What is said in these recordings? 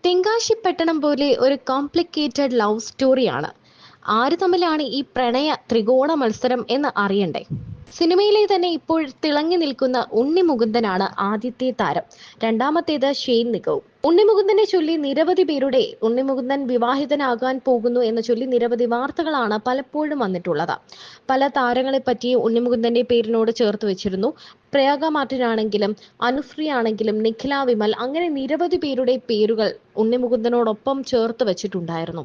തെങ്കാശിപ്പട്ടണം പോലെ ഒരു complicated love സ്റ്റോറിയാണ്. ആര് തമ്മിലാണ് ഈ പ്രണയ ത്രികോണ മത്സരം എന്ന് അറിയണ്ടേ? സിനിമയിലെ തന്നെ ഇപ്പോൾ തിളങ്ങി നിൽക്കുന്ന ഉണ്ണി മുകുന്ദനാണ് ആദ്യത്തെ താരം. രണ്ടാമത്തേത് ഷെയ്ൻ നിഗവും. ഉണ്ണി മുകുന്ദനെ ചൊല്ലി നിരവധി പേരുടെ ഉണ്ണി മുകുന്ദൻ വിവാഹിതനാകാൻ പോകുന്നു എന്ന് ചൊല്ലി നിരവധി വാർത്തകളാണ് പലപ്പോഴും വന്നിട്ടുള്ളത്. പല താരങ്ങളെ പറ്റി ഉണ്ണി മുകുന്ദന്റെ പേരിനോട് ചേർത്ത് വെച്ചിരുന്നു. പ്രയാഗ മാർട്ടിനാണെങ്കിലും അനുശ്രീ ആണെങ്കിലും നിഖില വിമൽ, അങ്ങനെ നിരവധി പേരുടെ പേരുകൾ ഉണ്ണി മുകുന്ദനോടൊപ്പം ചേർത്ത് വെച്ചിട്ടുണ്ടായിരുന്നു.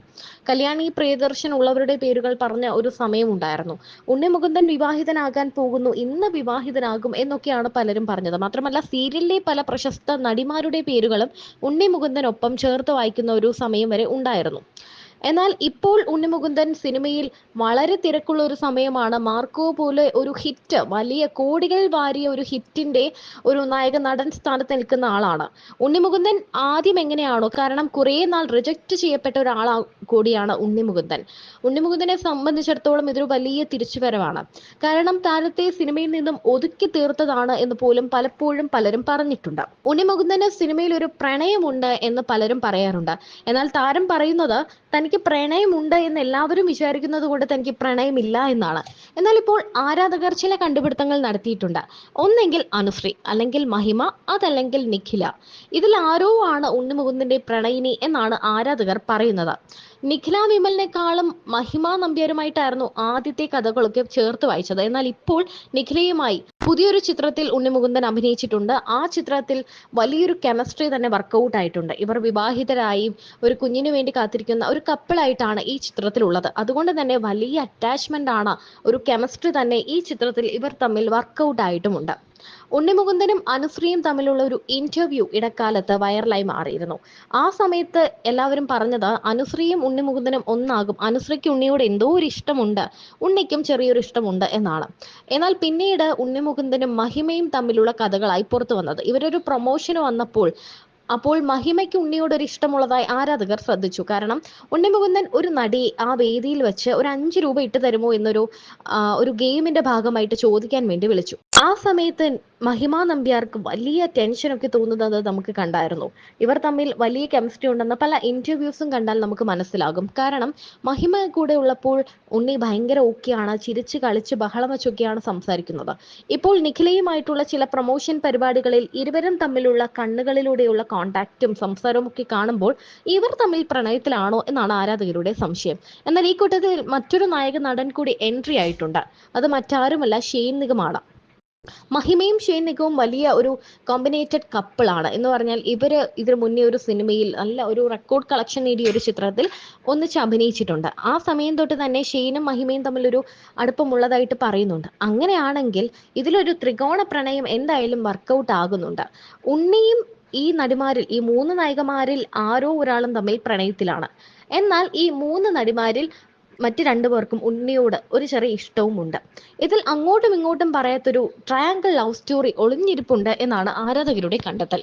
കല്യാണി പ്രിയദർശൻ ഉള്ളവരുടെ പേരുകൾ പറഞ്ഞ ഒരു സമയമുണ്ടായിരുന്നു. ഉണ്ണി മുകുന്ദൻ വിവാഹിതനാകാൻ പോകുന്നു, ഇന്ന് വിവാഹിതനാകും എന്നൊക്കെയാണ് പലരും പറഞ്ഞത്. മാത്രമല്ല സീരിയലിലെ പല പ്രശസ്ത നടിമാരുടെ പേരുകളും ഉണ്ണി മുകുന്ദനൊപ്പം ചേർത്ത് വായിക്കുന്ന ഒരു സമയം വരെ ഉണ്ടായിരുന്നു. എന്നാൽ ഇപ്പോൾ ഉണ്ണി മുകുന്ദൻ സിനിമയിൽ വളരെ തിരക്കുള്ള ഒരു സമയമാണ്. മാർക്കോ പോലെ ഒരു ഹിറ്റ്, വലിയ കോടികൾ വാരിയ ഒരു ഹിറ്റിന്റെ ഒരു നായക നടൻ സ്ഥാനത്ത് നിൽക്കുന്ന ആളാണ് ഉണ്ണി മുകുന്ദൻ. ആദ്യം എങ്ങനെയാണോ, കാരണം കുറേ നാൾ റിജക്റ്റ് ചെയ്യപ്പെട്ട ഒരാളാ കൂടിയാണ് ഉണ്ണി മുകുന്ദൻ. ഉണ്ണി മുകുന്ദനെ സംബന്ധിച്ചിടത്തോളം ഇതൊരു വലിയ തിരിച്ചുവരവാണ്. കാരണം താരത്തെ സിനിമയിൽ നിന്നും ഒതുക്കി തീർത്തതാണ് എന്ന് പോലും പലപ്പോഴും പലരും പറഞ്ഞിട്ടുണ്ട്. ഉണ്ണി മുകുന്ദന് സിനിമയിൽ ഒരു പ്രണയമുണ്ട് എന്ന് പലരും പറയാറുണ്ട്. എന്നാൽ താരം പറയുന്നത് തനിക്ക് പ്രണയമുണ്ട് എന്ന് എല്ലാവരും വിചാരിക്കുന്നത് കൊണ്ട് തനിക്ക് പ്രണയമില്ല എന്നാണ്. എന്നാൽ ഇപ്പോൾ ആരാധകർ ചില കണ്ടുപിടുത്തങ്ങൾ നടത്തിയിട്ടുണ്ട്. ഒന്നെങ്കിൽ അനുശ്രീ, അല്ലെങ്കിൽ മഹിമ, അതല്ലെങ്കിൽ നിഖില. ഇതിൽ ആരോ ആണ് ഉണ്ണി മുകുന്ദന്റെ പ്രണയിനി എന്നാണ് ആരാധകർ പറയുന്നത്. നിഖില വിമലിനെക്കാളും മഹിമ നമ്പ്യാരുമായിട്ടായിരുന്നു ആദ്യത്തെ കഥകളൊക്കെ ചേർത്ത് വായിച്ചത്. എന്നാൽ ഇപ്പോൾ നിഖിലയുമായി പുതിയൊരു ചിത്രത്തിൽ ഉണ്ണി മുകുന്ദൻ അഭിനയിച്ചിട്ടുണ്ട്. ആ ചിത്രത്തിൽ വലിയൊരു കെമിസ്ട്രി തന്നെ വർക്കൗട്ട് ആയിട്ടുണ്ട്. ഇവർ വിവാഹിതരായി ഒരു കുഞ്ഞിനു വേണ്ടി കാത്തിരിക്കുന്ന ഒരു കപ്പിളായിട്ടാണ് ഈ ചിത്രത്തിലുള്ളത്. അതുകൊണ്ട് തന്നെ വലിയ അറ്റാച്ച്മെന്റ് ആണ്, ഒരു കെമിസ്ട്രി തന്നെ ഈ ചിത്രത്തിൽ ഇവർ തമ്മിൽ വർക്കൗട്ട് ആയിട്ടുമുണ്ട്. ഉണ്ണി മുകുന്ദനും അനുശ്രീയും തമ്മിലുള്ള ഒരു ഇന്റർവ്യൂ ഇടക്കാലത്ത് വൈറലായി മാറിയിരുന്നു. ആ സമയത്ത് എല്ലാവരും പറഞ്ഞത് അനുശ്രീയും ഉണ്ണി മുകുന്ദനും ഒന്നാകും, അനുശ്രീക്ക് ഉണ്ണിയോട് എന്തോ ഒരു ഇഷ്ടമുണ്ട്, ഉണ്ണിക്കും ചെറിയൊരു ഇഷ്ടമുണ്ട് എന്നാണ്. എന്നാൽ പിന്നീട് ഉണ്ണി മുകുന്ദനും മഹിമയും തമ്മിലുള്ള കഥകളായി പുറത്തു വന്നത്. ഇവരൊരു പ്രൊമോഷന് വന്നപ്പോൾ മഹിമയ്ക്ക് ഉണ്ണിയോട് ഒരു ഇഷ്ടമുള്ളതായി ആരാധകർ ശ്രദ്ധിച്ചു. കാരണം ഉണ്ണി മുകുന്ദൻ ഒരു നടിയെ ആ വേദിയിൽ വെച്ച് ഒരു 5 രൂപ ഇട്ട് തരുമോ എന്നൊരു ഒരു ഗെയിമിന്റെ ഭാഗമായിട്ട് ചോദിക്കാൻ വേണ്ടി വിളിച്ചു. ആ സമയത്ത് മഹിമ നമ്പ്യാർക്ക് വലിയ ടെൻഷനൊക്കെ തോന്നുന്നത് നമുക്ക് കണ്ടായിരുന്നു. ഇവർ തമ്മിൽ വലിയ കെമിസ്ട്രി ഉണ്ടെന്ന് പല ഇന്റർവ്യൂസും കണ്ടാൽ നമുക്ക് മനസ്സിലാകും. കാരണം മഹിമ കൂടെ ഉള്ളപ്പോൾ ഉണ്ണി ഭയങ്കര ഓക്കെയാണ്, ചിരിച്ച് കളിച്ച് ബഹളം വെച്ചൊക്കെയാണ് സംസാരിക്കുന്നത്. ഇപ്പോൾ നിഖിലയുമായിട്ടുള്ള ചില പ്രൊമോഷൻ പരിപാടികളിൽ ഇരുവരും തമ്മിലുള്ള കണ്ണുകളിലൂടെയുള്ള കോണ്ടാക്റ്റും സംസാരവും ഒക്കെ കാണുമ്പോൾ ഇവർ തമ്മിൽ പ്രണയത്തിലാണോ എന്നാണ് ആരാധകരുടെ സംശയം. എന്നാൽ ഈ കൂട്ടത്തിൽ മറ്റൊരു നായക നടൻ കൂടി എൻട്രി ആയിട്ടുണ്ട്. അത് മറ്റാരുമല്ല, ഷെയ്ൻ നിഗമാണ്. മഹിമയും ഷെയ്ൻ നിഗവും വലിയ ഒരു കോമ്പിനേറ്റഡ് കപ്പിളാണ് എന്ന് പറഞ്ഞാൽ ഇതിനു മുന്നേ ഒരു സിനിമയിൽ നല്ല ഒരു റെക്കോർഡ് കളക്ഷൻ നേടിയ ഒരു ചിത്രത്തിൽ ഒന്നിച്ച് അഭിനയിച്ചിട്ടുണ്ട്. ആ സമയം തൊട്ട് തന്നെ ഷെയ്നും മഹിമയും തമ്മിലൊരു അടുപ്പമുള്ളതായിട്ട് പറയുന്നുണ്ട്. അങ്ങനെയാണെങ്കിൽ ഇതിലൊരു ത്രികോണ പ്രണയം എന്തായാലും വർക്കൗട്ട് ആകുന്നുണ്ട്. ഉണ്ണിയും ഈ നടിമാരിൽ, ഈ 3 നായികമാരിൽ ആരോ ഒരാളും തമ്മിൽ പ്രണയത്തിലാണ്. എന്നാൽ ഈ 3 നടിമാരിൽ മറ്റ് 2 പേർക്കും ഉണ്ണിയോട് ഒരു ചെറിയ ഇഷ്ടവും ഉണ്ട്. ഇതിൽ അങ്ങോട്ടും ഇങ്ങോട്ടും പറയാത്തൊരു ട്രയാങ്കിൾ ലവ് സ്റ്റോറി ഒളിഞ്ഞിരിപ്പുണ്ട് എന്നാണ് ആരാധകരുടെ കണ്ടെത്തൽ.